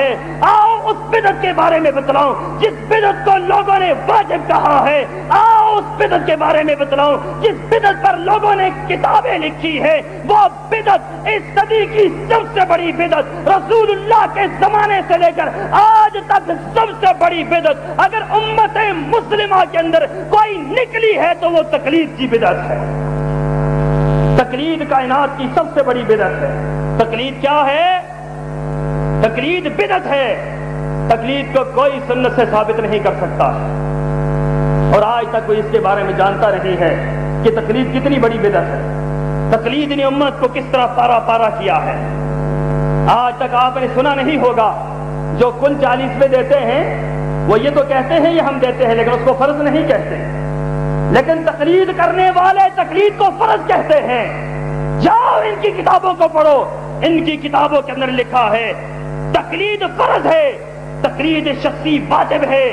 ہے، آؤ اس بدعت کے بارے میں بتلاؤں جس بدعت کو لوگوں نے واجب کہا ہے، آؤ اس بدعت کے بارے میں بتلاؤں جس بدعت پر لوگوں نے کتابیں لکھی ہے۔ وہ بدعت اس صدی کی سب سے بڑی بدعت، رسول اللہ کے زمانے سے لے کر آج تک سب سے بڑی بدعت اگر امت مسلمہ کے اندر کوئی نکلی ہے تو وہ تقلید کی بدعت ہے۔ تقلید کائنات کی سب سے بڑی بدعت ہے۔ تقلید کیا ہے؟ تقلید بدعت ہے۔ تقلید کو کوئی سنت سے ثابت نہیں کر سکتا، اور آج تک کوئی اس کے بارے میں جانتا نہیں ہے کہ تقلید کتنی بڑی بدعت ہے۔ تقلید نے امت کو کس طرح پارا پارا کیا ہے۔ آج تک آپ نے سنا نہیں ہوگا جو کل 40 دیتے ہیں وہ یہ تو کہتے ہیں یہ ہم دیتے ہیں، لیکن اس کو فرض نہیں کہتے، لیکن تقلید کرنے والے تقلید کو فرض کہتے ہیں۔ جاؤ ان کی کتابوں کو پڑھو، ان کی کتابوں کے اندر لکھا ہے تقلید فرض ہے، تقلید شخصی واجب ہے۔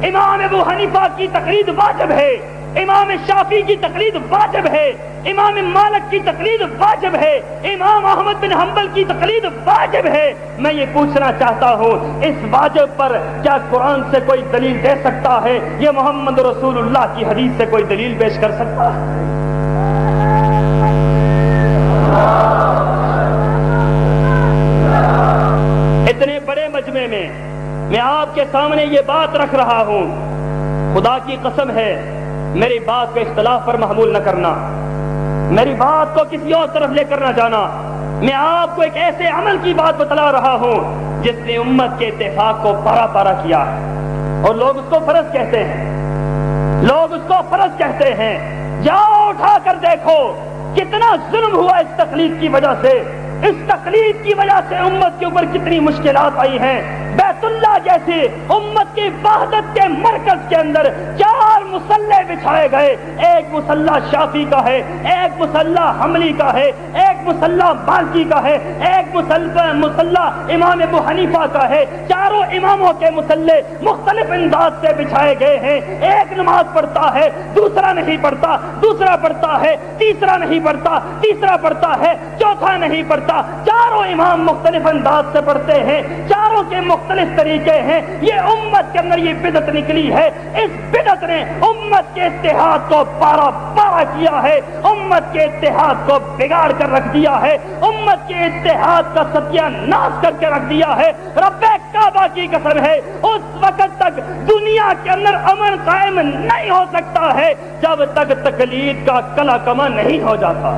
امام ابو حنیفہ کی تقلید واجب ہے، امام شافعی کی تقلید واجب ہے، امام مالک کی تقلید واجب ہے، امام احمد بن حنبل کی تقلید واجب ہے۔ میں یہ پوچھنا چاہتا ہوں اس واجب پر کیا قرآن سے کوئی دلیل دے سکتا ہے؟ یہ محمد رسول اللہ کی حدیث سے کوئی دلیل پیش کر سکتا ہے؟ اتنے بڑے مجمع میں آپ کے سامنے یہ بات رکھ رہا ہوں، خدا کی قسم ہے میری بات کو اختلاف پر محمول نہ کرنا، میری بات کو کسی اور طرف لے کر نہ جانا۔ میں آپ کو ایک ایسے عمل کی بات بتلا رہا ہوں جس نے امت کے اتفاق کو پارا پارا کیا ہے، اور لوگ اس کو فرض کہتے ہیں، لوگ اس کو فرض کہتے ہیں۔ جاؤ اٹھا کر دیکھو کتنا ظلم ہوا اس تقلید کی وجہ سے، اس تقلید کی وجہ سے امت کے اوپر کتنی مشکلات آئی ہیں۔ بیت اللہ جیسے امت کی وحدت کے مرکز کے اندر 4 مصلے بچھائے گئے، ایک مصلہ شافعی کا ہے، ایک مصلہ حنبلی کا ہے، ایک مصلہ مالکی کا ہے، ایک مصلہ امام ابو حنیفہ کا ہے۔ چاروں اماموں کے مصلے مختلف انداز سے بچھائے گئے ہیں۔ ایک نماز پڑھتا ہے، دوسرا نہیں پڑھتا، دوسرا پڑھتا ہے، تیسرا نہیں پڑھتا، تیسرا پڑھتا ہے، چوتھا نہیں پڑھتا۔ چاروں امام مختلف انداز سے پڑھتے ہیں، چاروں کے مختلف طریقے ہیں۔ یہ امت کے اندر یہ بدعت نکلی ہے، اس بدعت نے امت کے اتحاد کو پارا پارا کیا ہے، امت کے اتحاد کو بگاڑ کر رکھ دیا ہے، امت کے اتحاد کا ستیہ ناش کر کے رکھ دیا ہے۔ رب کعبہ کی قسم ہے اس وقت تک دنیا کے اندر امن قائم نہیں ہو سکتا ہے جب تک تقلید کا کلا کما نہیں ہو جاتا۔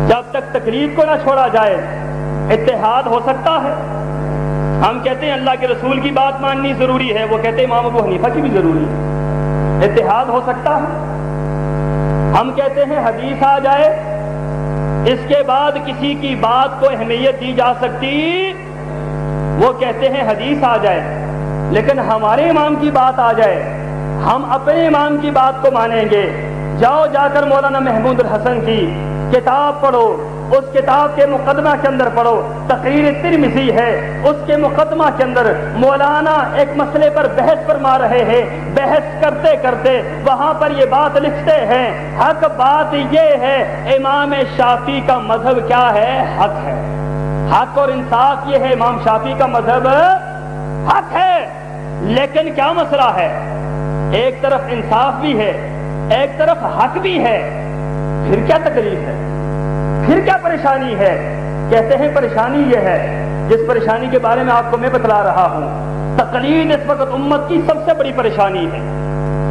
جب تک تقلید کو نہ چھوڑا جائے اتحاد ہو سکتا ہے۔ ہم کہتے ہیں اللہ کے رسول کی بات ماننی ضروری ہے، وہ کہتے ہیں امام ابو حنیفہ کی بھی ضروری ہے، اتحاد ہو سکتا ہے۔ ہم کہتے ہیں حدیث آ جائے اس کے بعد کسی کی بات کو اہمیت دی جا سکتی، وہ کہتے ہیں حدیث آ جائے لیکن ہمارے امام کی بات آ جائے ہم اپنے امام کی بات کو مانیں گے۔ جاؤ جا کر مولانا محمود الحسن کی کتاب پڑھو، اس کتاب کے مقدمہ کے اندر پڑھو، تقریر ترمذی ہے، اس کے مقدمہ کے اندر مولانا ایک مسئلے پر بحث فرما رہے ہیں، بحث کرتے کرتے وہاں پر یہ بات لکھتے ہیں، حق بات یہ ہے امام شافعی کا مذہب کیا ہے؟ حق ہے، حق اور انصاف یہ ہے، امام شافعی کا مذہب حق ہے۔ لیکن کیا مسئلہ ہے؟ ایک طرف انصاف بھی ہے، ایک طرف حق بھی ہے، پھر کیا تکلیف ہے؟ پھر کیا پریشانی ہے؟ کہتے ہیں پریشانی یہ ہے جس پریشانی کے بارے میں آپ کو میں بتلا رہا ہوں۔ تقلید اس وقت امت کی سب سے بڑی پریشانی ہے،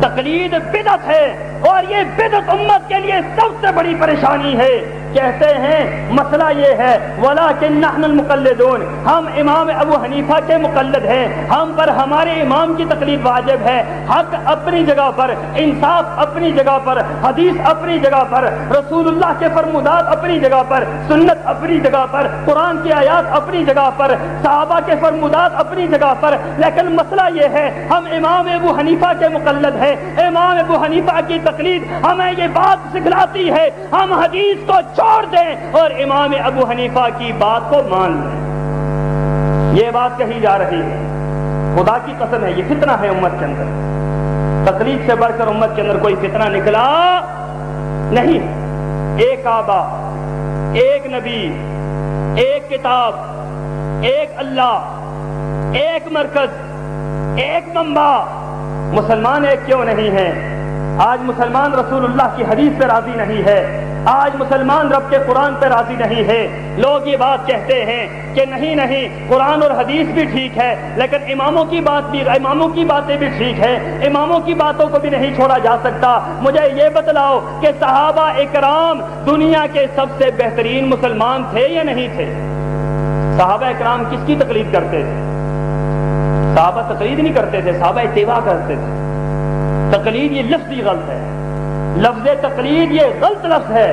تقلید بدعت ہے، اور یہ بدعت امت کے لیے سب سے بڑی پریشانی ہے۔ کہتے ہیں مسئلہ یہ ہے وَلَٰكِنْ نَحْنُ الْمُقَلِّدُونَ، ہم امام ابو حنیفہ کے مقلد ہیں، ہم پر ہمارے امام کی تقلید واجب ہے۔ حق اپنی جگہ پر، انصاف اپنی جگہ پر، حدیث اپنی جگہ پر، رسول اللہ کے فرمودات اپنی جگہ پر، سنت اپنی جگہ پر، قرآن کی آیات اپنی جگہ پر، صحابہ کے فرمودات اپنی جگہ پر، لیکن مسئلہ یہ ہے ہم امام ابو حنیفہ کے مقلد ہیں۔ امام ابو حنیفہ کی تقلید ہمیں یہ بات سکھلاتی ہے ہم حدیث کو چھوڑ دیں اور امام ابو حنیفہ کی بات کو مان لیں۔ یہ بات کہی جا رہی ہے، خدا کی قسم ہے یہ فتنہ ہے امت کے اندر، تقلید سے بڑھ کر امت کے اندر کوئی فتنہ نکلا نہیں۔ ایک کعبہ، ایک نبی، ایک کتاب، ایک اللہ، ایک مرکز, ایک منبع, مسلمان ایک کیوں نہیں ہے؟ آج مسلمان رسول اللہ کی حدیث پہ راضی نہیں ہے, آج مسلمان رب کے قرآن پہ راضی نہیں ہے. لوگ یہ بات کہتے ہیں کہ نہیں نہیں, قرآن اور حدیث بھی ٹھیک ہے لیکن اماموں کی باتیں بھی ٹھیک ہے, اماموں کی باتوں کو بھی نہیں چھوڑا جا سکتا. مجھے یہ بتلاؤ کہ صحابہ اکرام دنیا کے سب سے بہترین مسلمان تھے یا نہیں تھے؟ صحابہ اکرام کس کی تقلید کرتے تھے؟ صحابہ تقلید نہیں کرتے تھے, صحابہ اتباع کرتے تھے. تقلید یہ لفظ ہی غلط ہے, لفظ تقلید یہ غلط لفظ ہے.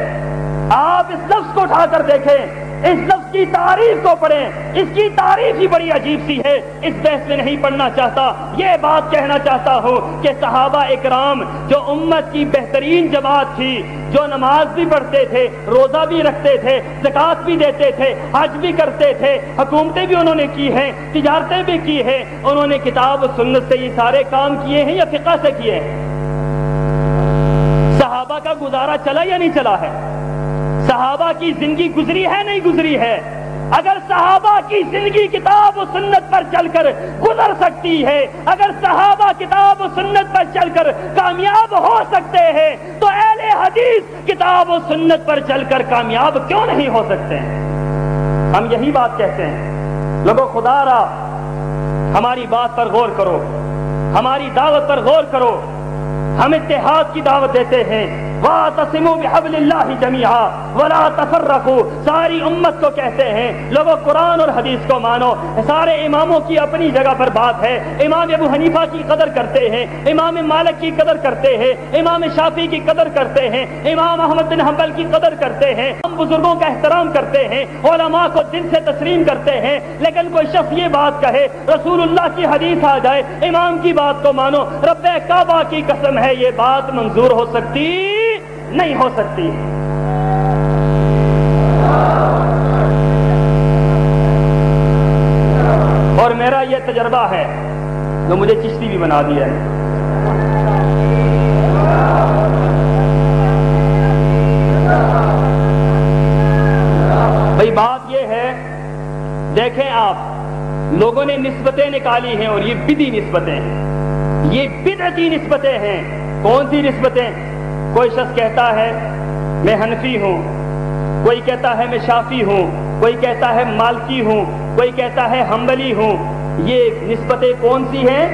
آپ اس لفظ کو اٹھا کر دیکھیں, اس لفظ کی تعریف کو پڑھیں, اس کی تعریف ہی بڑی عجیب سی ہے. اس بحث میں نہیں پڑھنا چاہتا, یہ بات کہنا چاہتا ہوں کہ صحابہ اکرام جو امت کی بہترین جماعت تھی, جو نماز بھی پڑھتے تھے, روزہ بھی رکھتے تھے, زکوٰۃ بھی دیتے تھے, حج بھی کرتے تھے, حکومتیں بھی انہوں نے کی ہیں, تجارتیں بھی کی ہیں, انہوں نے کتاب و سنت سے یہ سارے کام کیے ہیں یا فقہ سے کیے ہیں؟ صحابہ کا گزارا چلا یا نہیں چلا ہے؟ صحابہ کی زندگی گزری ہے نہیں گزری ہے؟ اگر صحابہ کی زندگی کتاب و سنت پر چل کر گزر سکتی ہے, اگر صحابہ کتاب و سنت پر چل کر کامیاب ہو سکتے ہیں, تو اہل حدیث کتاب و سنت پر چل کر کامیاب کیوں نہیں ہو سکتے ہیں؟ ہم یہی بات کہتے ہیں. لوگوں خدا را ہماری بات پر غور کرو, ہماری دعوت پر غور کرو. ہم اتحاد کی دعوت دیتے ہیں, وَاعْتَصِمُوا بِحَبْلِ اللَّهِ جَمِيعًا وَلَا تَفَرَّقُوا. ساری امت کو کہتے ہیں لوگوں قرآن اور حدیث کو مانو. سارے اماموں کی اپنی جگہ پر بات ہے. امام ابو حنیفہ کی قدر کرتے ہیں, امام مالک کی قدر کرتے ہیں, امام شافعی کی قدر کرتے ہیں, امام احمد بن حنبل کی قدر کرتے ہیں, ہم بزرگوں کا احترام کرتے ہیں, علماء کو دل سے تسلیم کرتے ہیں. لیکن کوئی شخص یہ بات کہے, رسول اللہ کی حدیث آ جائے, امام کی بات کو مانو, رب کعبہ کی قسم ہے یہ بات منظور ہو سکتی نہیں ہو سکتی. اور میرا یہ تجربہ ہے جو مجھے چشتی بھی بنا دیا ہے. بھئی بات یہ ہے, دیکھیں آپ لوگوں نے نسبتیں نکالی ہیں اور یہ بدعی نسبتیں ہیں, یہ بدعتی نسبتیں ہیں. کون سی نسبتیں؟ کوئی شخص کہتا ہے میں حنفی ہوں, کوئی کہتا ہے میں شافعی ہوں, کوئی کہتا ہے مالکی ہوں, کوئی کہتا ہے حنبلی ہوں. یہ نسبتیں کون سی ہیں؟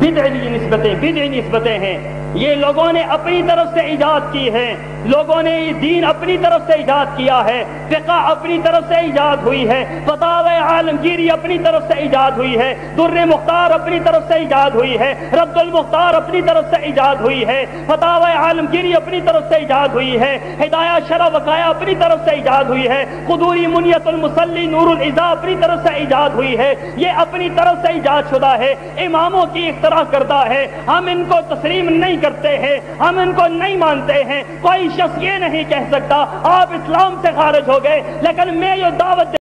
بدعی نسبتیں, بدعی نسبتیں ہیں. یہ لوگوں نے اپنی طرف سے ایجاد کی ہے, لوگوں نے یہ دین اپنی طرف سے ایجاد کیا ہے, فقہ اپنی طرف سے ایجاد ہوئی ہے, فتاوی عالمگیری اپنی طرف سے ایجاد ہوئی ہے, در مختار اپنی طرف سے ایجاد ہوئی ہے, رد المختار اپنی طرف سے ایجاد ہوئی ہے, فتاوی عالمگیری اپنی طرف سے ایجاد ہوئی ہے, ہدایہ شرح وقایہ اپنی طرف سے ایجاد ہوئی ہے, قدوری منیت المصلی نور العزا اپنی طرف سے ایجاد ہوئی ہے. یہ اپنی طرف سے ایجاد شدہ ہے, اماموں کی اختراع کردہ ہے. ہم ان کو تسلیم نہیں کرتے ہیں, ہم ان کو نہیں مانتے ہیں. کوئی شخص یہ نہیں کہہ سکتا آپ اسلام سے خارج ہو گئے, لیکن میں یہ دعوت